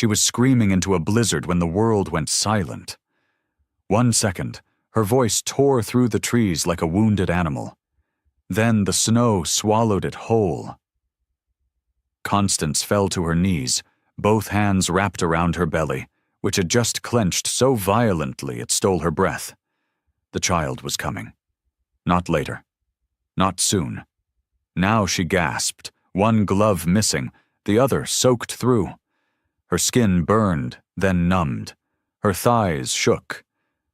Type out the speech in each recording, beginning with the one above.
She was screaming into a blizzard when the world went silent. 1 second, her voice tore through the trees like a wounded animal. Then the snow swallowed it whole. Constance fell to her knees, both hands wrapped around her belly, which had just clenched so violently it stole her breath. The child was coming. Not later. Not soon. Now she gasped, one glove missing, the other soaked through. Her skin burned, then numbed. Her thighs shook.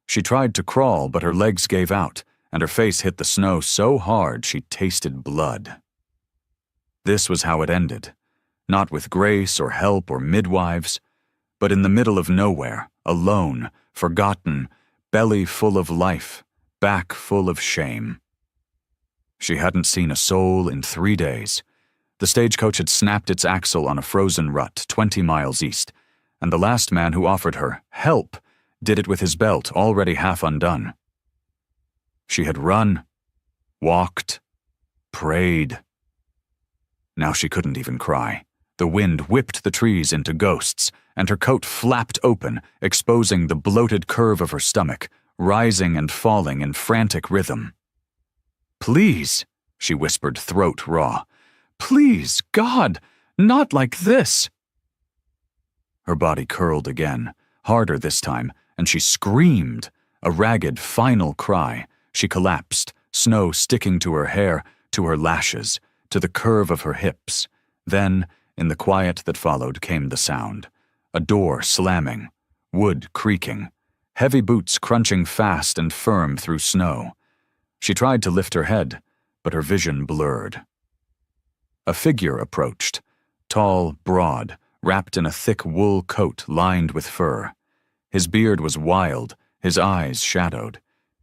She tried to crawl, but her legs gave out, and her face hit the snow so hard she tasted blood. This was how it ended. Not with grace or help or midwives, but in the middle of nowhere, alone, forgotten, belly full of life, back full of shame. She hadn't seen a soul in 3 days. The stagecoach had snapped its axle on a frozen rut 20 miles east, and the last man who offered her help did it with his belt already half undone. She had run, walked, prayed. Now she couldn't even cry. The wind whipped the trees into ghosts, and her coat flapped open, exposing the bloated curve of her stomach, rising and falling in frantic rhythm. "Please," she whispered, throat raw. "Please, God, not like this." Her body curled again, harder this time, and she screamed, a ragged, final cry. She collapsed, snow sticking to her hair, to her lashes, to the curve of her hips. Then, in the quiet that followed, came the sound. A door slamming, wood creaking, heavy boots crunching fast and firm through snow. She tried to lift her head, but her vision blurred. A figure approached, tall, broad, wrapped in a thick wool coat lined with fur. His beard was wild, his eyes shadowed.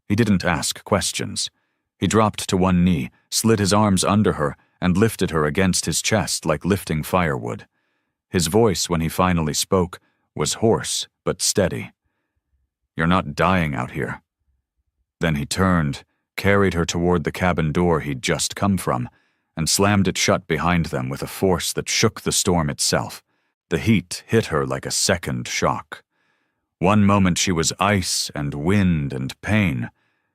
He didn't ask questions. He dropped to one knee, slid his arms under her, and lifted her against his chest like lifting firewood. His voice, when he finally spoke, was hoarse but steady. "You're not dying out here." Then he turned, carried her toward the cabin door he'd just come from, and slammed it shut behind them with a force that shook the storm itself. The heat hit her like a second shock. One moment she was ice and wind and pain,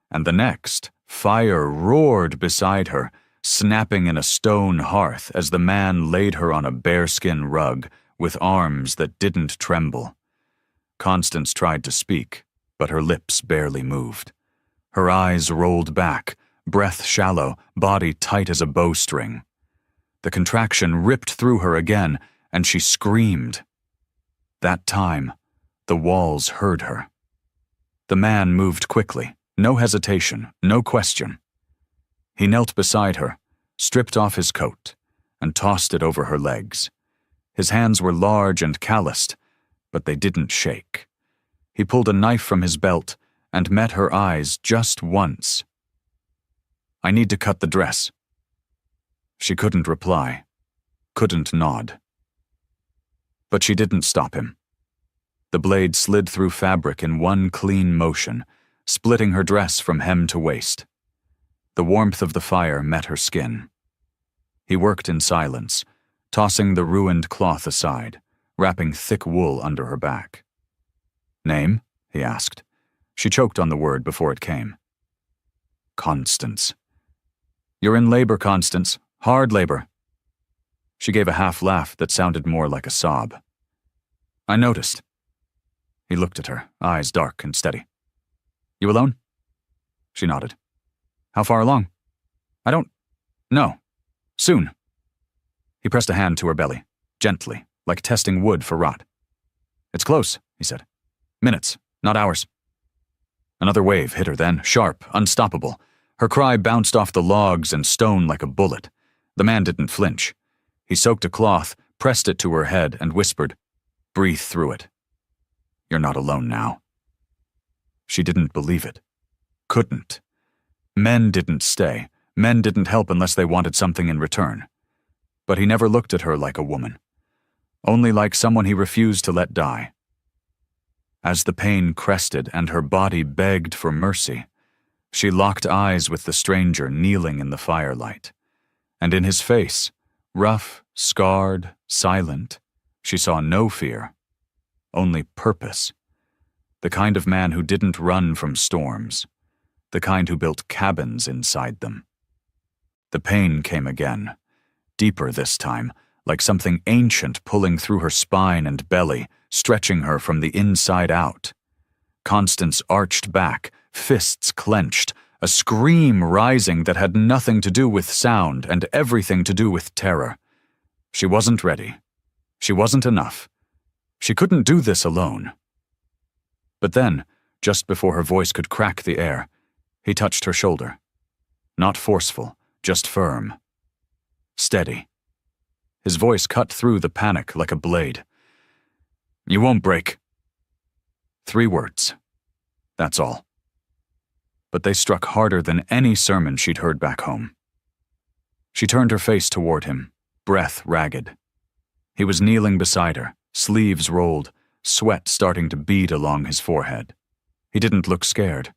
and the next, fire roared beside her, snapping in a stone hearth as the man laid her on a bearskin rug with arms that didn't tremble. Constance tried to speak, but her lips barely moved. Her eyes rolled back, breath shallow, body tight as a bowstring. The contraction ripped through her again, and she screamed. That time, the walls heard her. The man moved quickly, no hesitation, no question. He knelt beside her, stripped off his coat, and tossed it over her legs. His hands were large and calloused, but they didn't shake. He pulled a knife from his belt and met her eyes just once. "I need to cut the dress." She couldn't reply, couldn't nod. But she didn't stop him. The blade slid through fabric in one clean motion, splitting her dress from hem to waist. The warmth of the fire met her skin. He worked in silence, tossing the ruined cloth aside, wrapping thick wool under her back. "Name?" he asked. She choked on the word before it came. "Constance." "You're in labor, Constance. Hard labor." She gave a half laugh that sounded more like a sob. "I noticed." He looked at her, eyes dark and steady. "You alone?" She nodded. "How far along?" "I don't know. Soon." He pressed a hand to her belly, gently, like testing wood for rot. "It's close," he said. "Minutes, not hours." Another wave hit her then, sharp, unstoppable. Her cry bounced off the logs and stone like a bullet. The man didn't flinch. He soaked a cloth, pressed it to her head, and whispered, "Breathe through it. You're not alone now." She didn't believe it. Couldn't. Men didn't stay. Men didn't help unless they wanted something in return. But he never looked at her like a woman. Only like someone he refused to let die. As the pain crested and her body begged for mercy, she locked eyes with the stranger kneeling in the firelight. And in his face, rough, scarred, silent, she saw no fear, only purpose. The kind of man who didn't run from storms. The kind who built cabins inside them. The pain came again, deeper this time, like something ancient pulling through her spine and belly, stretching her from the inside out. Constance arched back, fists clenched, a scream rising that had nothing to do with sound and everything to do with terror. She wasn't ready. She wasn't enough. She couldn't do this alone. But then, just before her voice could crack the air, he touched her shoulder. Not forceful, just firm. Steady. His voice cut through the panic like a blade. "You won't break." 3 words. That's all. But they struck harder than any sermon she'd heard back home. She turned her face toward him, breath ragged. He was kneeling beside her, sleeves rolled, sweat starting to bead along his forehead. He didn't look scared,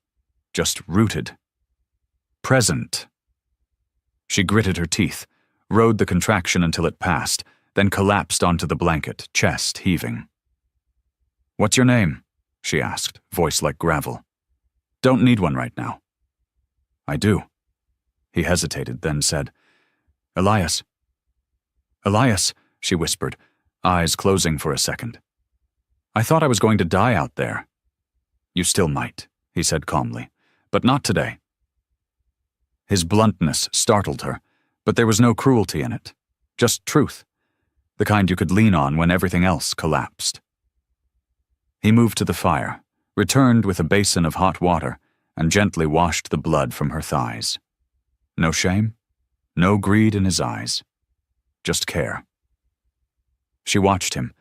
just rooted. Present. She gritted her teeth, rode the contraction until it passed, then collapsed onto the blanket, chest heaving. "What's your name?" she asked, voice like gravel. "Don't need one right now." "I do." He hesitated, then said, "Elias." "Elias," she whispered, eyes closing for a second. "I thought I was going to die out there." "You still might," he said calmly, "but not today." His bluntness startled her, but there was no cruelty in it, just truth, the kind you could lean on when everything else collapsed. He moved to the fire, returned with a basin of hot water, and gently washed the blood from her thighs. No shame, no greed in his eyes, just care. She watched him,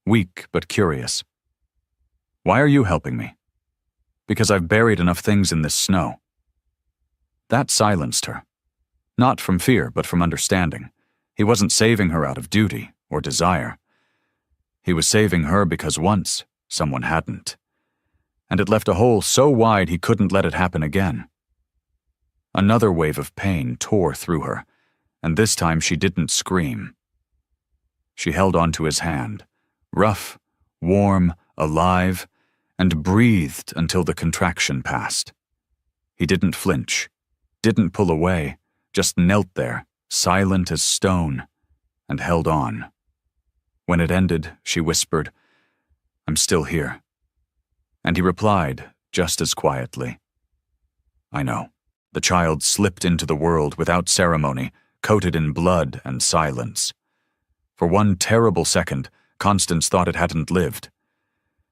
weak but curious. "Why are you helping me?" "Because I've buried enough things in this snow." That silenced her. Not from fear, but from understanding. He wasn't saving her out of duty or desire. He was saving her because once someone hadn't. And it left a hole so wide he couldn't let it happen again. Another wave of pain tore through her, and this time she didn't scream. She held onto his hand, rough, warm, alive, and breathed until the contraction passed. He didn't flinch, didn't pull away, just knelt there, silent as stone, and held on. When it ended, she whispered, "I'm still here." And he replied, just as quietly, "I know." The child slipped into the world without ceremony, coated in blood and silence. For one terrible second, Constance thought it hadn't lived.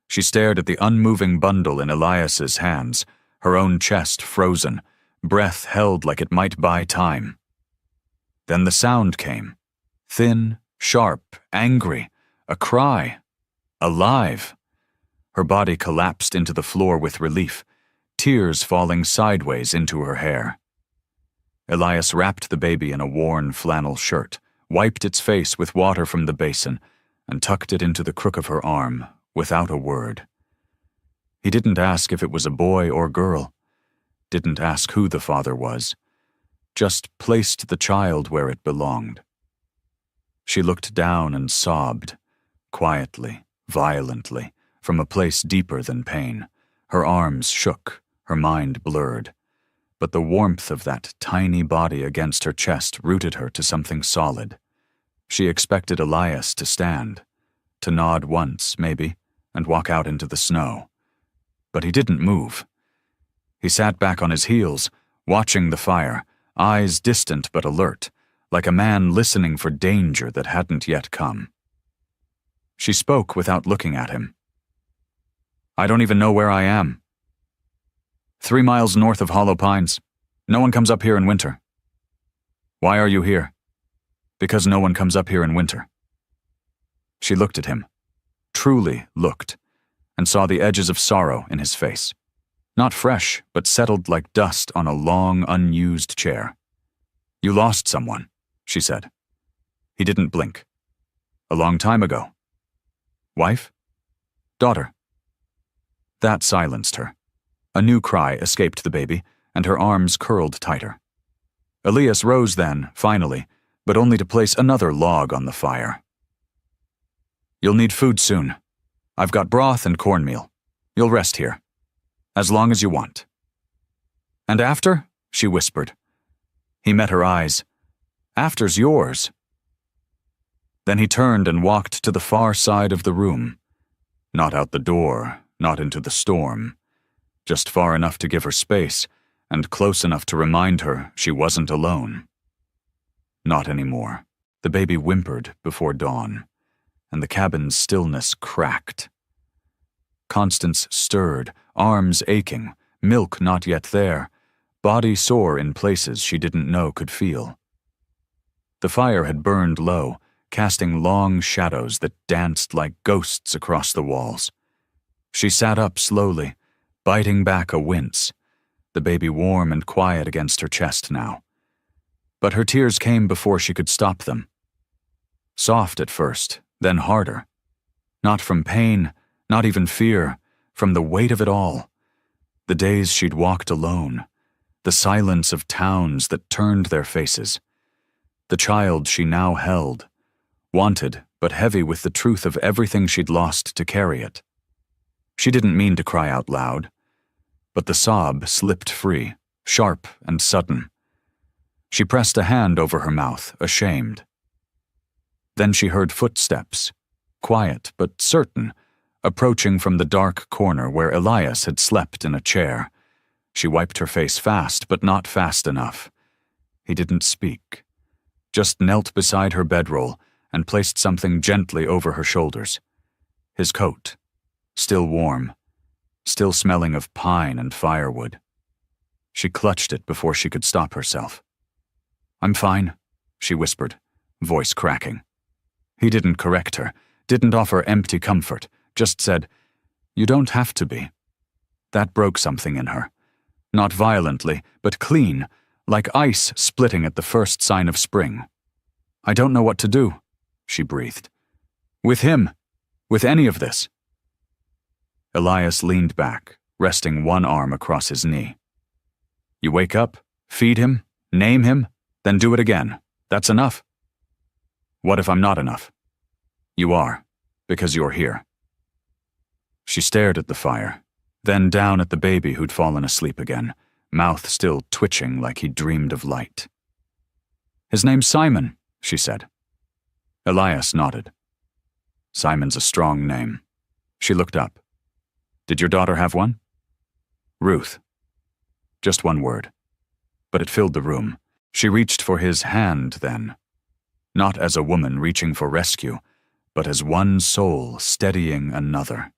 She stared at the unmoving bundle in Elias's hands, her own chest frozen, breath held like it might buy time. Then the sound came, thin, sharp, angry, a cry, alive. Her body collapsed into the floor with relief, tears falling sideways into her hair. Elias wrapped the baby in a worn flannel shirt, wiped its face with water from the basin, and tucked it into the crook of her arm, without a word. He didn't ask if it was a boy or girl, didn't ask who the father was, just placed the child where it belonged. She looked down and sobbed, quietly, violently, from a place deeper than pain. Her arms shook, her mind blurred, but the warmth of that tiny body against her chest rooted her to something solid. She expected Elias to stand, to nod once, maybe, and walk out into the snow. But he didn't move. He sat back on his heels, watching the fire, eyes distant but alert, like a man listening for danger that hadn't yet come. She spoke without looking at him. "I don't even know where I am." 3 miles north of Hollow Pines. No one comes up here in winter." "Why are you here?" "Because no one comes up here in winter." She looked at him, truly looked, and saw the edges of sorrow in his face. Not fresh, but settled like dust on a long, unused chair. "You lost someone," she said. He didn't blink. "A long time ago." "Wife?" "Daughter." That silenced her. A new cry escaped the baby, and her arms curled tighter. Elias rose then, finally, but only to place another log on the fire. "You'll need food soon. I've got broth and cornmeal. You'll rest here. As long as you want." "And after?" she whispered. He met her eyes. "After's yours." Then he turned and walked to the far side of the room. Not out the door, not into the storm. Just far enough to give her space, and close enough to remind her she wasn't alone. Not anymore. The baby whimpered before dawn, and the cabin's stillness cracked. Constance stirred, arms aching, milk not yet there, body sore in places she didn't know could feel. The fire had burned low, casting long shadows that danced like ghosts across the walls. She sat up slowly, biting back a wince, the baby warm and quiet against her chest now. But her tears came before she could stop them. Soft at first, then harder. Not from pain, not even fear, from the weight of it all. The days she'd walked alone, the silence of towns that turned their faces. The child she now held, wanted but heavy with the truth of everything she'd lost to carry it. She didn't mean to cry out loud, but the sob slipped free, sharp and sudden. She pressed a hand over her mouth, ashamed. Then she heard footsteps, quiet but certain, approaching from the dark corner where Elias had slept in a chair. She wiped her face fast, but not fast enough. He didn't speak, just knelt beside her bedroll and placed something gently over her shoulders. His coat, still warm, still smelling of pine and firewood. She clutched it before she could stop herself. "I'm fine," she whispered, voice cracking. He didn't correct her, didn't offer empty comfort, just said, "You don't have to be." That broke something in her. Not violently, but clean, like ice splitting at the first sign of spring. "I don't know what to do," she breathed. "With him, with any of this." Elias leaned back, resting one arm across his knee. "You wake up, feed him, name him, then do it again. That's enough." "What if I'm not enough?" "You are, because you're here." She stared at the fire, then down at the baby who'd fallen asleep again, mouth still twitching like he dreamed of light. "His name's Simon," she said. Elias nodded. "Simon's a strong name." She looked up. "Did your daughter have one?" "Ruth." Just one word. But it filled the room. She reached for his hand then. Not as a woman reaching for rescue, but as one soul steadying another.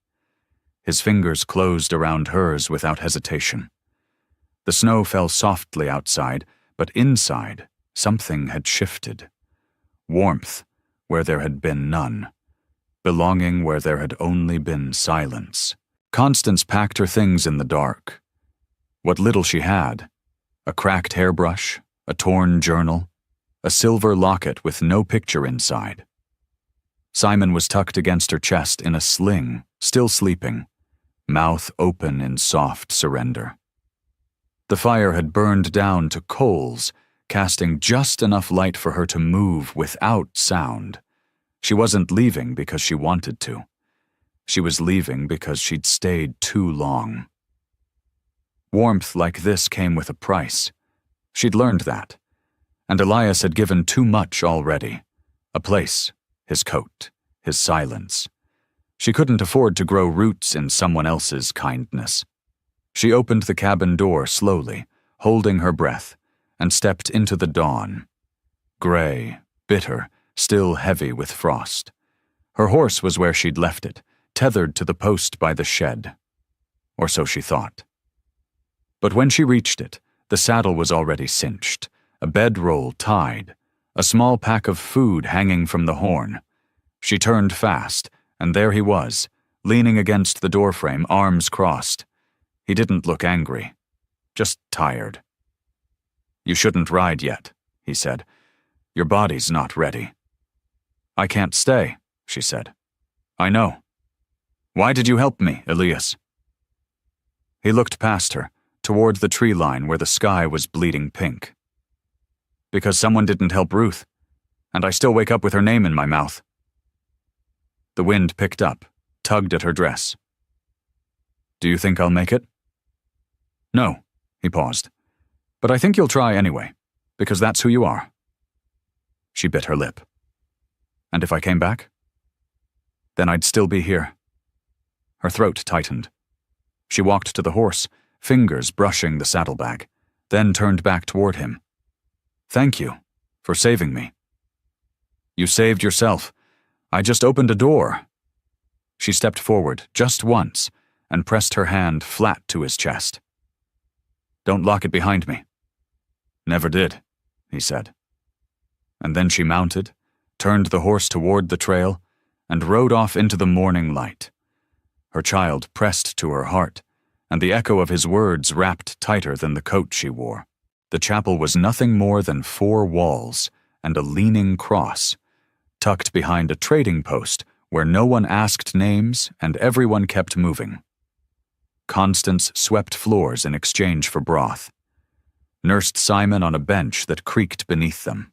His fingers closed around hers without hesitation. The snow fell softly outside, but inside, something had shifted. Warmth where there had been none. Belonging where there had only been silence. Constance packed her things in the dark. What little she had, a cracked hairbrush, a torn journal, a silver locket with no picture inside. Simon was tucked against her chest in a sling, still sleeping, mouth open in soft surrender. The fire had burned down to coals, casting just enough light for her to move without sound. She wasn't leaving because she wanted to. She was leaving because she'd stayed too long. Warmth like this came with a price. She'd learned that. And Elias had given too much already. A place, his coat, his silence. She couldn't afford to grow roots in someone else's kindness. She opened the cabin door slowly, holding her breath, and stepped into the dawn. Gray, bitter, still heavy with frost. Her horse was where she'd left it, tethered to the post by the shed. Or so she thought. But when she reached it, the saddle was already cinched, a bedroll tied, a small pack of food hanging from the horn. She turned fast, and there he was, leaning against the doorframe, arms crossed. He didn't look angry, just tired. "You shouldn't ride yet," he said. "Your body's not ready." "I can't stay," she said. "I know. Why did you help me, Elias?" He looked past her, toward the tree line where the sky was bleeding pink. "Because someone didn't help Ruth, and I still wake up with her name in my mouth." The wind picked up, tugged at her dress. "Do you think I'll make it?" "No," he paused. "But I think you'll try anyway, because that's who you are." She bit her lip. "And if I came back?" "Then I'd still be here." Her throat tightened. She walked to the horse, fingers brushing the saddlebag, then turned back toward him. "Thank you for saving me." "You saved yourself. I just opened a door." She stepped forward just once and pressed her hand flat to his chest. "Don't lock it behind me." "Never did," he said. And then she mounted, turned the horse toward the trail, and rode off into the morning light. Her child pressed to her heart, and the echo of his words wrapped tighter than the coat she wore. The chapel was nothing more than 4 walls and a leaning cross, tucked behind a trading post where no one asked names and everyone kept moving. Constance swept floors in exchange for broth, nursed Simon on a bench that creaked beneath them.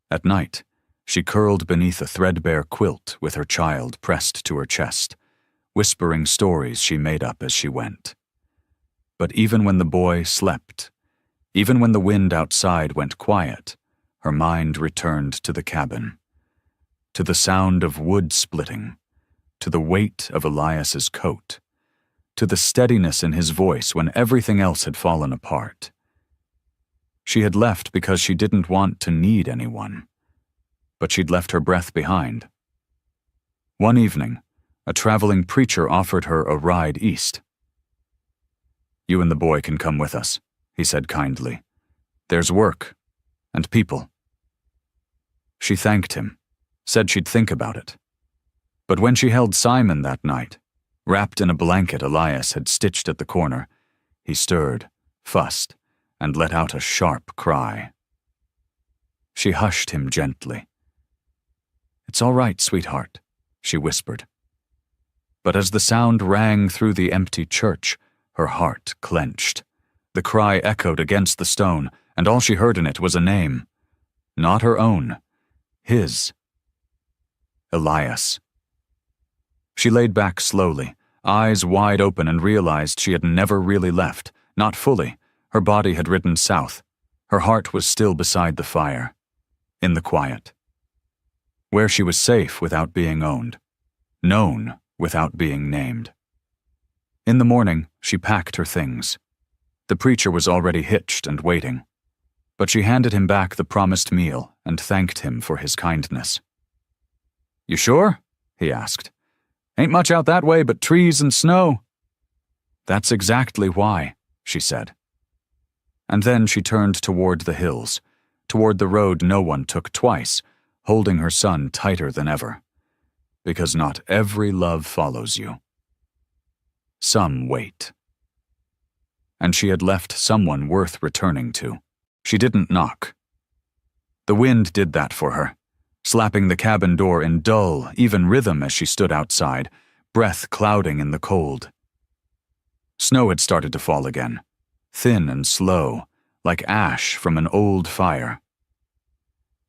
At night, she curled beneath a threadbare quilt with her child pressed to her chest, whispering stories she made up as she went. But even when the boy slept, even when the wind outside went quiet, her mind returned to the cabin, to the sound of wood splitting, to the weight of Elias's coat, to the steadiness in his voice when everything else had fallen apart. She had left because she didn't want to need anyone, but she'd left her breath behind. One evening, a traveling preacher offered her a ride east. "You and the boy can come with us," he said kindly. "There's work, and people." She thanked him, said she'd think about it. But when she held Simon that night, wrapped in a blanket Elias had stitched at the corner, he stirred, fussed, and let out a sharp cry. She hushed him gently. "It's all right, sweetheart," she whispered. But as the sound rang through the empty church, her heart clenched. The cry echoed against the stone, and all she heard in it was a name. Not her own. His. Elias. She laid back slowly, eyes wide open, and realized she had never really left, not fully. Her body had ridden south. Her heart was still beside the fire, in the quiet, where she was safe without being owned, known without being named. In the morning, she packed her things. The preacher was already hitched and waiting, but she handed him back the promised meal and thanked him for his kindness. "You sure?" he asked. "Ain't much out that way but trees and snow." "That's exactly why," she said. And then she turned toward the hills, toward the road no one took twice, holding her son tighter than ever. Because not every love follows you. Some wait. And she had left someone worth returning to. She didn't knock. The wind did that for her, slapping the cabin door in dull, even rhythm as she stood outside, breath clouding in the cold. Snow had started to fall again, thin and slow, like ash from an old fire.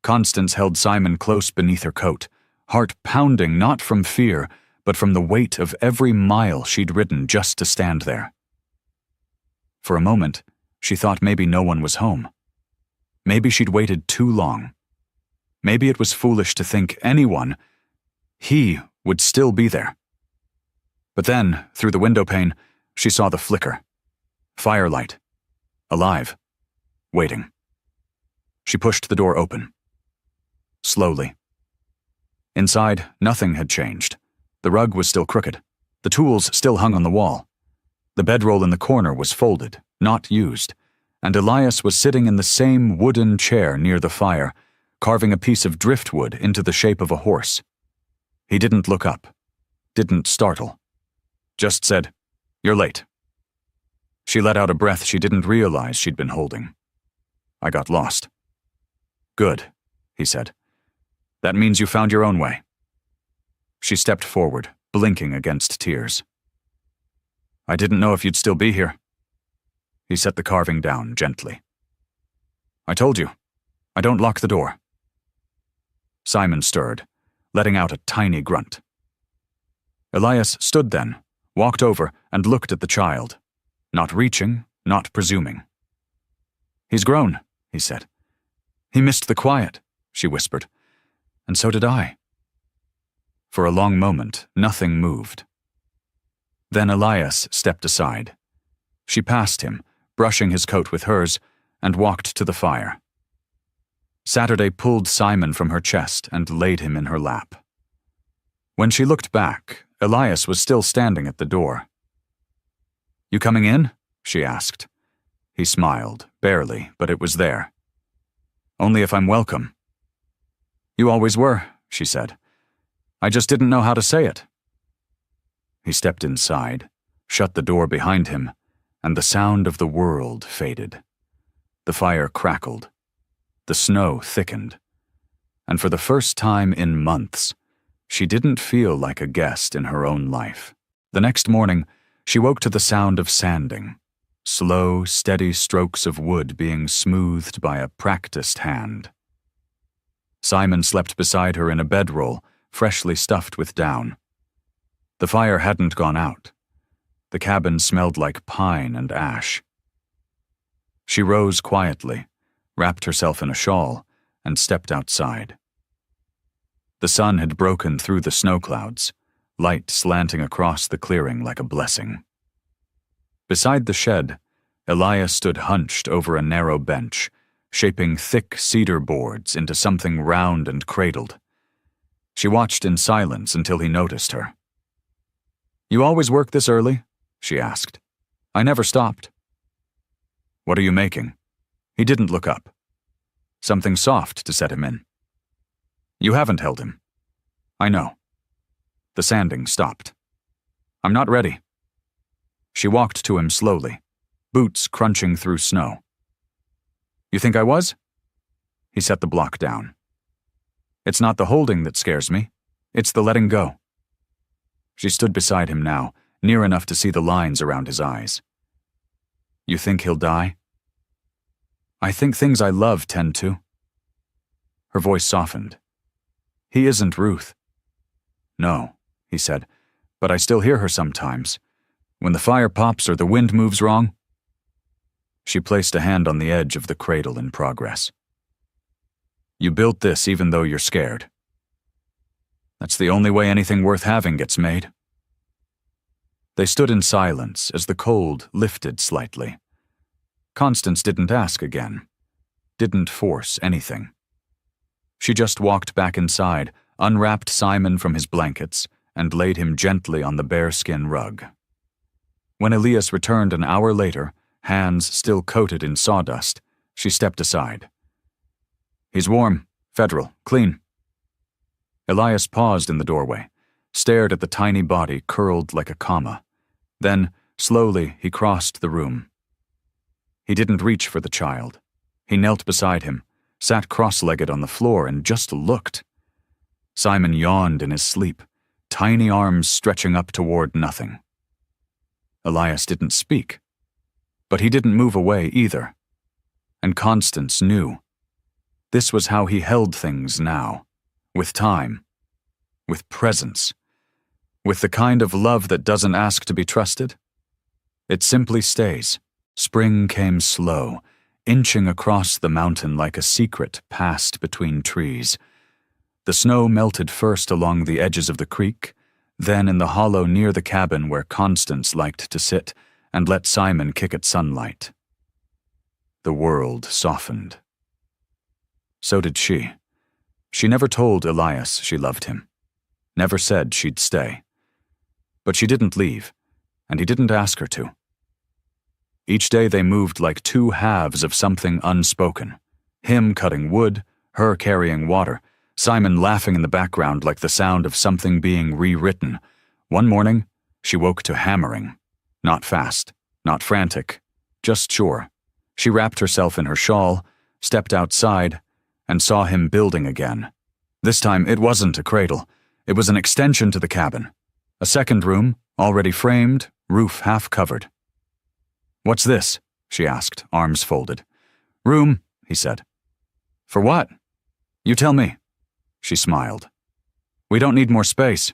Constance held Simon close beneath her coat, heart pounding not from fear, but from the weight of every mile she'd ridden just to stand there. For a moment, she thought maybe no one was home. Maybe she'd waited too long. Maybe it was foolish to think anyone, he, would still be there. But then, through the window pane, she saw the flicker. Firelight. Alive. Waiting. She pushed the door open. Slowly. Inside, nothing had changed. The rug was still crooked. The tools still hung on the wall. The bedroll in the corner was folded, not used, and Elias was sitting in the same wooden chair near the fire, carving a piece of driftwood into the shape of a horse. He didn't look up, didn't startle, just said, "You're late." She let out a breath she didn't realize she'd been holding. "I got lost." "Good," he said. "That means you found your own way." She stepped forward, blinking against tears. "I didn't know if you'd still be here." He set the carving down gently. "I told you, I don't lock the door." Simon stirred, letting out a tiny grunt. Elias stood then, walked over, and looked at the child. Not reaching, not presuming. "He's grown," he said. "He missed the quiet," she whispered. "And so did I." For a long moment, nothing moved. Then Elias stepped aside. She passed him, brushing his coat with hers, and walked to the fire. Saturday pulled Simon from her chest and laid him in her lap. When she looked back, Elias was still standing at the door. "You coming in?" she asked. He smiled, barely, but it was there. "Only if I'm welcome." "You always were," she said. "I just didn't know how to say it." He stepped inside, shut the door behind him, and the sound of the world faded. The fire crackled. The snow thickened. And for the first time in months, she didn't feel like a guest in her own life. The next morning, she woke to the sound of sanding, slow, steady strokes of wood being smoothed by a practiced hand. Simon slept beside her in a bedroll, freshly stuffed with down. The fire hadn't gone out. The cabin smelled like pine and ash. She rose quietly, wrapped herself in a shawl, and stepped outside. The sun had broken through the snow clouds, light slanting across the clearing like a blessing. Beside the shed, Elias stood hunched over a narrow bench, shaping thick cedar boards into something round and cradled. She watched in silence until he noticed her. "You always work this early?" she asked. "I never stopped." "What are you making?" He didn't look up. "Something soft to set him in." "You haven't held him." "I know." The sanding stopped. "I'm not ready." She walked to him slowly, boots crunching through snow. "You think I was?" He set the block down. "It's not the holding that scares me. It's the letting go." She stood beside him now, near enough to see the lines around his eyes. "You think he'll die?" "I think things I love tend to." Her voice softened. "He isn't Ruth." "No," he said, "but I still hear her sometimes. When the fire pops or the wind moves wrong." She placed a hand on the edge of the cradle in progress. "You built this even though you're scared." "That's the only way anything worth having gets made." They stood in silence as the cold lifted slightly. Constance didn't ask again, didn't force anything. She just walked back inside, unwrapped Simon from his blankets, and laid him gently on the bearskin rug. When Elias returned an hour later, hands still coated in sawdust, she stepped aside. "He's warm, federal, clean." Elias paused in the doorway, stared at the tiny body curled like a comma. Then, slowly, he crossed the room. He didn't reach for the child. He knelt beside him, sat cross-legged on the floor, and just looked. Simon yawned in his sleep, tiny arms stretching up toward nothing. Elias didn't speak, but he didn't move away either. And Constance knew. This was how he held things now, with time, with presence, with the kind of love that doesn't ask to be trusted. It simply stays. Spring came slow, inching across the mountain like a secret passed between trees. The snow melted first along the edges of the creek, then in the hollow near the cabin where Constance liked to sit and let Simon kick at sunlight. The world softened. So did she. She never told Elias she loved him, never said she'd stay. But she didn't leave, and he didn't ask her to. Each day they moved like two halves of something unspoken. Him cutting wood, her carrying water, Simon laughing in the background like the sound of something being rewritten. One morning, she woke to hammering. Not fast, not frantic, just sure. She wrapped herself in her shawl, stepped outside, and saw him building again. This time it wasn't a cradle. It was an extension to the cabin. A second room, already framed, roof half covered. "What's this?" she asked, arms folded. "Room," he said. "For what?" "You tell me." She smiled. "We don't need more space."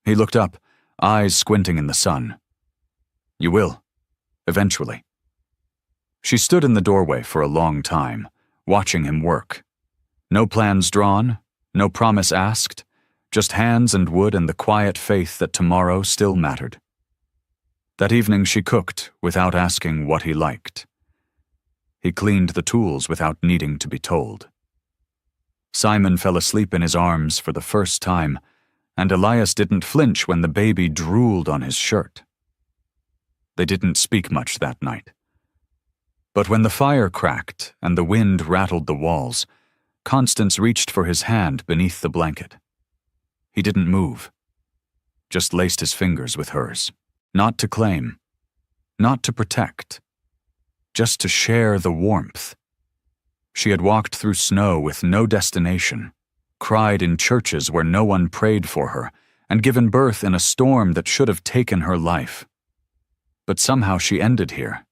He looked up, eyes squinting in the sun. You will. Eventually. She stood in the doorway for a long time, watching him work. No plans drawn, no promise asked, just hands and wood and the quiet faith that tomorrow still mattered. That evening she cooked without asking what he liked. He cleaned the tools without needing to be told. Simon fell asleep in his arms for the first time, and Elias didn't flinch when the baby drooled on his shirt. They didn't speak much that night. But when the fire cracked and the wind rattled the walls, Constance reached for his hand beneath the blanket. He didn't move, just laced his fingers with hers. Not to claim, not to protect, just to share the warmth. She had walked through snow with no destination, cried in churches where no one prayed for her, and given birth in a storm that should have taken her life. But somehow she ended here,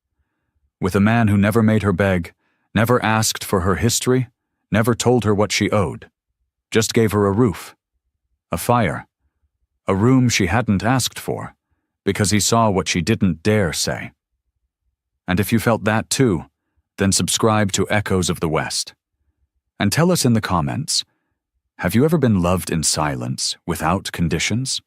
with a man who never made her beg, never asked for her history, never told her what she owed, just gave her a roof, a fire, a room she hadn't asked for, because he saw what she didn't dare say. And if you felt that too, then subscribe to Echoes of the West. And tell us in the comments, have you ever been loved in silence, without conditions?